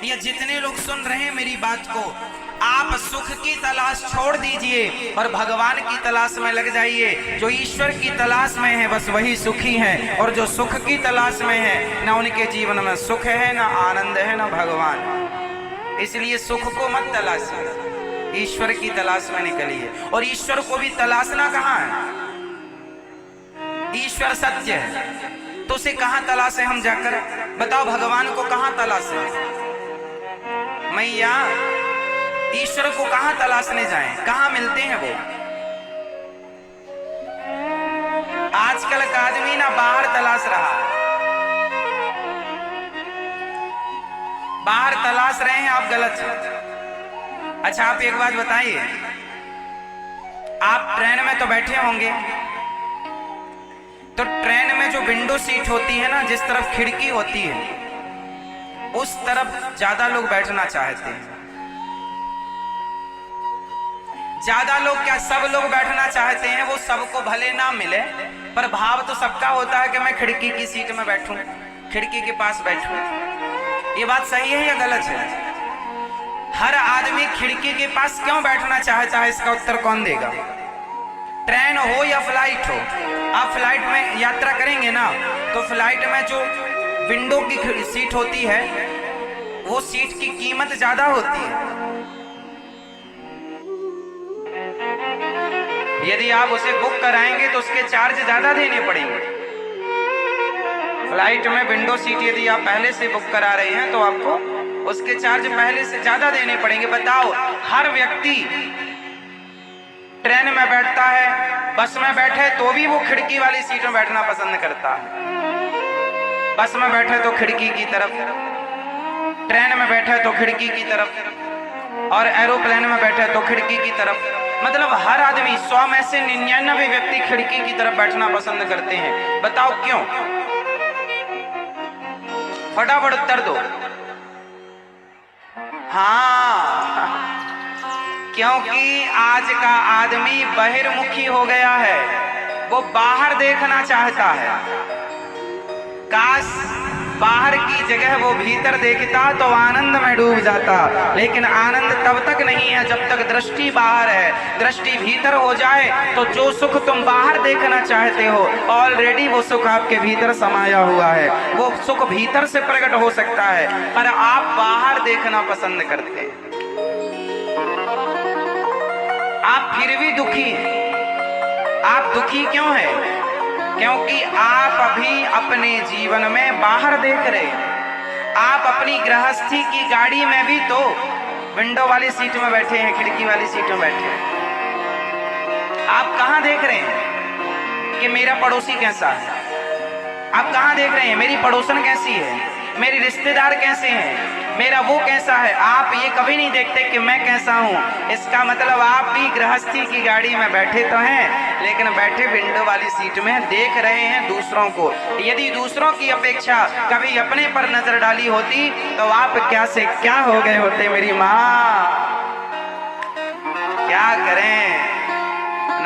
या जितने लोग सुन रहे हैं मेरी बात को, आप सुख की तलाश छोड़ दीजिए और भगवान की तलाश में लग जाइए। जो ईश्वर की तलाश में है बस वही सुखी हैं, और जो सुख की तलाश में है ना उनके जीवन में सुख है, ना आनंद है, ना भगवान। इसलिए सुख को मत तलाशिए, ईश्वर की तलाश में निकलिए। और ईश्वर को भी तलाशना कहाँ है? ईश्वर सत्य है तो उसे कहाँ तलाशे हम जाकर? बताओ, भगवान को कहाँ तलाशे? मैया ईश्वर को कहाँ तलाशने जाएं? कहाँ मिलते हैं वो? आजकल का आदमी ना बाहर तलाश रहा है, बाहर तलाश रहे हैं, आप गलत हैं। अच्छा आप एक बात बताइए, आप ट्रेन में तो बैठे होंगे, तो ट्रेन में जो विंडो सीट होती है ना, जिस तरफ खिड़की होती है उस तरफ ज्यादा लोग बैठना चाहते हैं। ज्यादा लोग क्या, सब लोग बैठना चाहते हैं। वो सबको भले ना मिले पर भाव तो सबका होता है कि मैं खिड़की की सीट में बैठूं, खिड़की के पास बैठूं। ये बात सही है या गलत है? हर आदमी खिड़की के पास क्यों बैठना चाहता है, इसका उत्तर कौन देगा? ट्रेन हो या फ्लाइट हो, आप फ्लाइट में यात्रा करेंगे ना, तो फ्लाइट में जो विंडो की सीट होती है वो सीट की कीमत ज्यादा होती है। यदि आप उसे बुक कराएंगे तो उसके चार्ज ज्यादा देने पड़ेंगे। फ्लाइट में विंडो सीट यदि आप पहले से बुक करा रहे हैं तो आपको उसके चार्ज पहले से ज्यादा देने पड़ेंगे। बताओ, हर व्यक्ति ट्रेन में बैठता है, बस में बैठे तो भी वो खिड़की वाली सीट में बैठना पसंद करता है। बस में बैठे तो खिड़की की तरफ, ट्रेन में बैठे तो खिड़की की तरफ, और एरोप्लेन में बैठे तो खिड़की की तरफ। मतलब हर आदमी 100 में से 99 व्यक्ति खिड़की की तरफ बैठना पसंद करते हैं। बताओ क्यों? फटाफट उत्तर दो। हाँ, क्योंकि आज का आदमी बहिर्मुखी हो गया है, वो बाहर देखना चाहता है। काश बाहर की जगह वो भीतर देखता तो आनंद में डूब जाता, लेकिन आनंद तब तक नहीं है जब तक दृष्टि बाहर है। दृष्टि भीतर हो जाए तो जो सुख तुम बाहर देखना चाहते हो ऑलरेडी वो सुख आपके भीतर समाया हुआ है। वो सुख भीतर से प्रकट हो सकता है, पर आप बाहर देखना पसंद करते हैं। आप फिर भी दुखी हैं। आप दुखी क्यों हैं? क्योंकि आप अभी अपने जीवन में बाहर देख रहे हैं। आप अपनी गृहस्थी की गाड़ी में भी तो विंडो वाली सीट में बैठे हैं, खिड़की वाली सीट में बैठे हैं। आप कहाँ देख रहे हैं कि मेरा पड़ोसी कैसा है? आप कहाँ देख रहे हैं मेरी पड़ोसन कैसी है, मेरे रिश्तेदार कैसे हैं, मेरा वो कैसा है? आप ये कभी नहीं देखते कि मैं कैसा हूँ। इसका मतलब आप भी गृहस्थी की गाड़ी में बैठे तो हैं, लेकिन बैठे विंडो वाली सीट में देख रहे हैं दूसरों को। यदि दूसरों की अपेक्षा कभी अपने पर नजर डाली होती तो आप क्या से क्या हो गए होते मेरी माँ। क्या करें,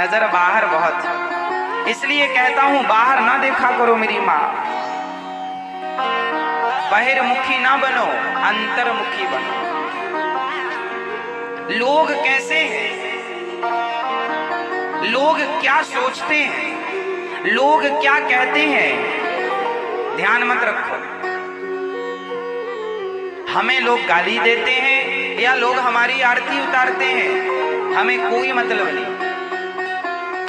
नजर बाहर बहुत। इसलिए कहता हूँ बाहर ना देखा करो मेरी माँ। बहिर्मुखी ना बनो, अंतर्मुखी बनो। लोग कैसे हैं, लोग क्या सोचते हैं, लोग क्या कहते हैं, ध्यान मत रखो। हमें लोग गाली देते हैं या लोग हमारी आरती उतारते हैं, हमें कोई मतलब नहीं।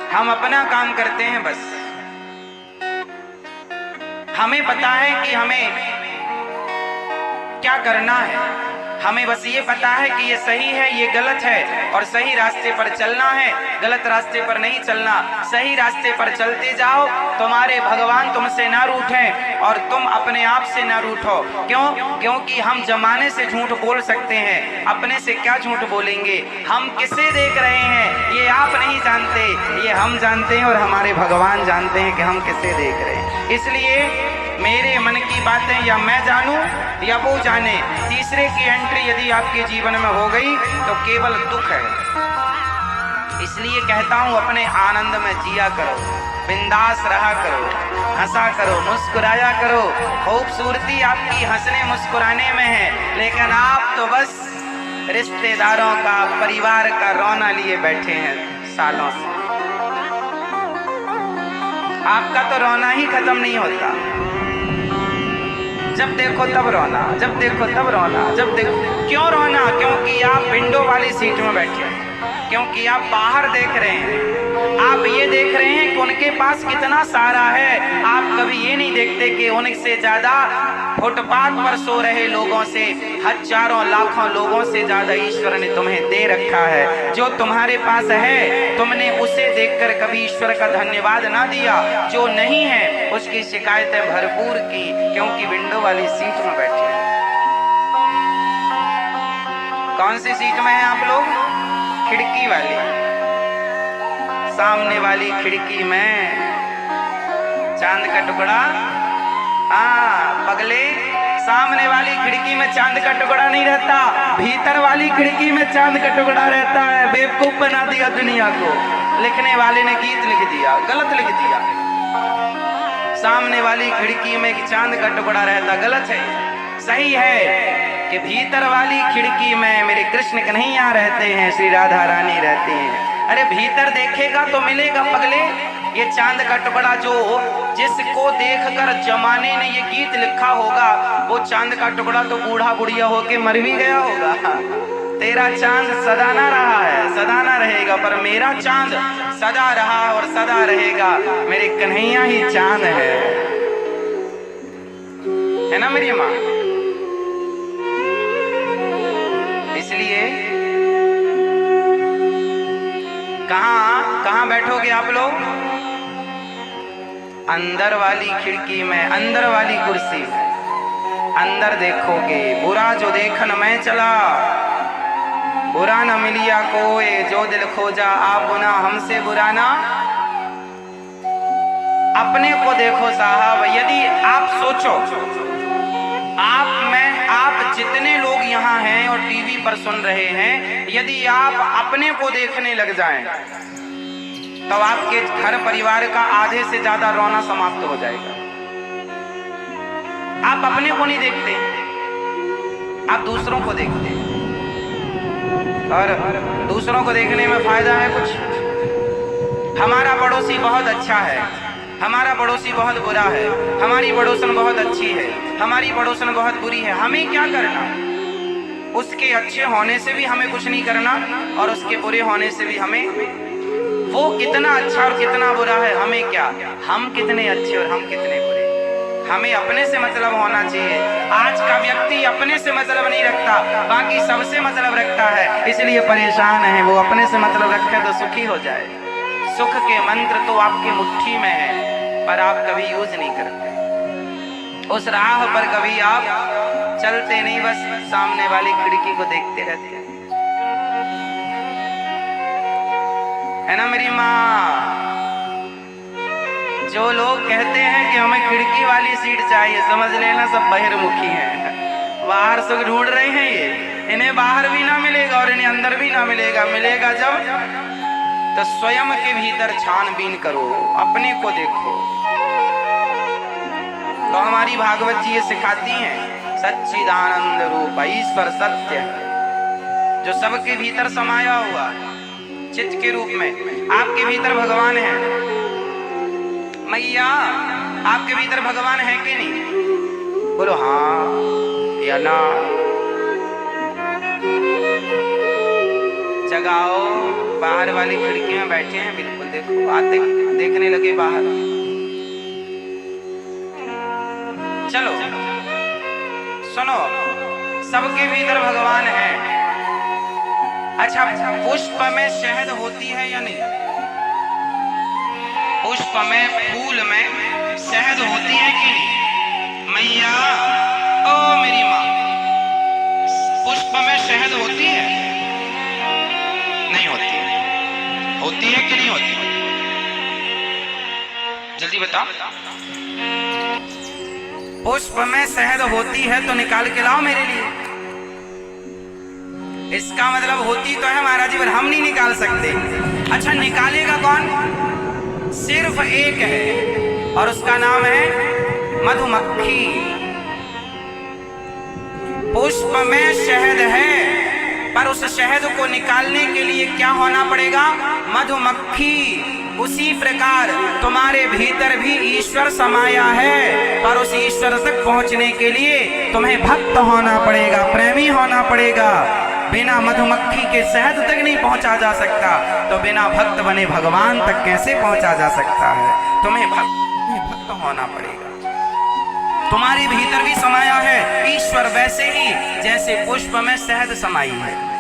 हम अपना काम करते हैं बस। हमें पता है कि हमें क्या करना है, हमें बस ये पता है कि ये सही है, ये गलत है, और सही रास्ते पर चलना है, गलत रास्ते पर नहीं चलना। सही रास्ते पर चलते जाओ, तुम्हारे भगवान तुमसे ना रूठें और तुम अपने आप से ना रूठो। क्यों? क्योंकि हम जमाने से झूठ बोल सकते हैं, अपने से क्या झूठ बोलेंगे। हम किसे देख रहे हैं ये आप नहीं जानते, ये हम जानते हैं और हमारे भगवान जानते हैं कि हम किसे देख रहे हैं। इसलिए मेरे मन की बातें या मैं जानूं या वो जाने, तीसरे की एंट्री यदि आपके जीवन में हो गई तो केवल दुख है। इसलिए कहता हूं अपने आनंद में जिया करो, बिंदास रहा करो, हंसा करो, मुस्कुराया करो। खूबसूरती आपकी हंसने मुस्कुराने में है, लेकिन आप तो बस रिश्तेदारों का, परिवार का रोना लिए बैठे हैं सालों से। आपका तो रोना ही खत्म नहीं होता। जब देखो तब रोना, जब देखो तब रोना, जब देखो। क्यों रोना? क्योंकि आप विंडो वाली सीट में बैठे हैं, क्योंकि आप बाहर देख रहे हैं। आप ये देख रहे हैं कि उनके पास कितना सारा है। आप कभी ये नहीं देखते कि उनसे ज्यादा फुटपाथ पर सो रहे लोगों से, हजारों लाखों लोगों से ज्यादा ईश्वर ने तुम्हें दे रखा है। जो तुम्हारे पास है, तुमने उसे देखकर कभी ईश्वर का धन्यवाद ना दिया। जो नहीं है उसकी शिकायतें भरपूर की, क्योंकि विंडो वाली सीट में बैठे। कौन सी सीट में है आप लोग? खिड़की वाली। सामने वाली खिड़की में चांद का टुकड़ा। हाँ पगले, सामने वाली खिड़की में चांद का टुकड़ा नहीं रहता, भीतर वाली खिड़की में चांद का टुकड़ा रहता है। बेवकूफ बना दिया दुनिया को। लिखने वाले ने गीत लिख दिया, गलत लिख दिया। सामने वाली खिड़की में चांद का टुकड़ा रहता, गलत है। सही है कि भीतर वाली खिड़की में मेरे कृष्ण कन्हैया रहते हैं, श्री राधा रानी रहती हैं। अरे भीतर देखेगा तो मिलेगा पगले। ये चांद का टुकड़ा जो जिसको देखकर जमाने ने ये गीत लिखा होगा, वो चांद का टुकड़ा तो बूढ़ा बुढ़िया होके मर भी गया होगा। तेरा चांद सदा ना रहा है, सदा ना रहेगा, पर मेरा चांद सदा रहा और सदा रहेगा। मेरे कन्हैया ही चांद है ना मेरी माँ? इसलिए कहाँ बैठोगे आप लोग? अंदर वाली खिड़की में, अंदर वाली कुर्सी, अंदर देखोगे। बुरा जो देखन मैं चला, बुरा न मिलिया कोई, जो दिल खोजा आप बुना हमसे बुरा ना। अपने को देखो साहब। यदि आप सोचो, आप जितने लोग यहाँ हैं और टीवी पर सुन रहे हैं, यदि आप अपने को देखने लग जाएं, तो आपके घर परिवार का आधे से ज्यादा रोना समाप्त हो जाएगा। आप अपने को नहीं देखते, आप दूसरों को देखते हैं। और दूसरों को देखने में फायदा है कुछ? हमारा पड़ोसी बहुत अच्छा है, हमारा पड़ोसी बहुत बुरा है, हमारी पड़ोसन बहुत अच्छी है, हमारी पड़ोसन बहुत बुरी है। हमें क्या करना? उसके अच्छे होने से भी हमें कुछ नहीं करना, और उसके बुरे होने से भी हमें, वो कितना अच्छा और कितना बुरा है हमें क्या, हम कितने अच्छे और हम कितने बुरे। हमें अपने से मतलब होना चाहिए। आज का व्यक्ति अपने से मतलब नहीं रखता, बाकी सबसे मतलब रखता है, इसलिए परेशान है। वो अपने से मतलब रखे तो सुखी हो जाए। सुख के मंत्र तो आपकी मुट्ठी में है, पर आप कभी यूज नहीं करते। उस राह पर कभी आप चलते नहीं, बस सामने वाली खिड़की को देखते रहते हैं। है ना मेरी माँ? जो लोग कहते हैं कि हमें खिड़की वाली सीट चाहिए, समझ लेना सब बहिर्मुखी हैं। बाहर सुख ढूंढ रहे हैं ये। इन्हें बाहर भी ना मिलेगा और इन्हें अंदर भी ना मिलेगा। मिलेगा जब, तो स्वयं के भीतर छानबीन करो, अपने को देखो। तो हमारी भागवत जी ये सिखाती हैं, सच्चिदानंद रूप ईश्वर सत्य, जो सबके भीतर समाया हुआ चित्त के रूप में। आपके भीतर भगवान है मैया, आपके भीतर भगवान है कि नहीं? बोलो हाँ या ना। जगाओ। बाहर वाली खिड़की में बैठे हैं, बिल्कुल देखो, आते देखने लगे बाहर। चलो सुनो, सबके भीतर भगवान है। अच्छा, पुष्प में शहद होती है या नहीं? पुष्प में, फूल में शहद होती है कि नहीं? मैया, ओ मेरी माँ, पुष्प में शहद होती है? नहीं होती है। होती है कि नहीं होती? जल्दी बताओ। पुष्प में शहद होती है तो निकाल के लाओ मेरे लिए। इसका मतलब होती तो है महाराज जी, पर हम नहीं निकाल सकते। अच्छा, निकालेगा कौन? सिर्फ एक है, और उसका नाम है मधुमक्खी। पुष्प में शहद है, पर उस शहद को निकालने के लिए क्या होना पड़ेगा? मधुमक्खी। उसी प्रकार तुम्हारे भीतर भी ईश्वर समाया है, पर उस ईश्वर तक पहुंचने के लिए तुम्हें भक्त होना पड़ेगा, प्रेमी होना पड़ेगा। बिना मधुमक्खी के शहद तक नहीं पहुंचा जा सकता, तो बिना भक्त बने भगवान तक कैसे पहुंचा जा सकता है? तुम्हें भक्त होना पड़ेगा। तुम्हारे भीतर भी समाया है ईश्वर, वैसे ही जैसे पुष्प में शहद समाई है।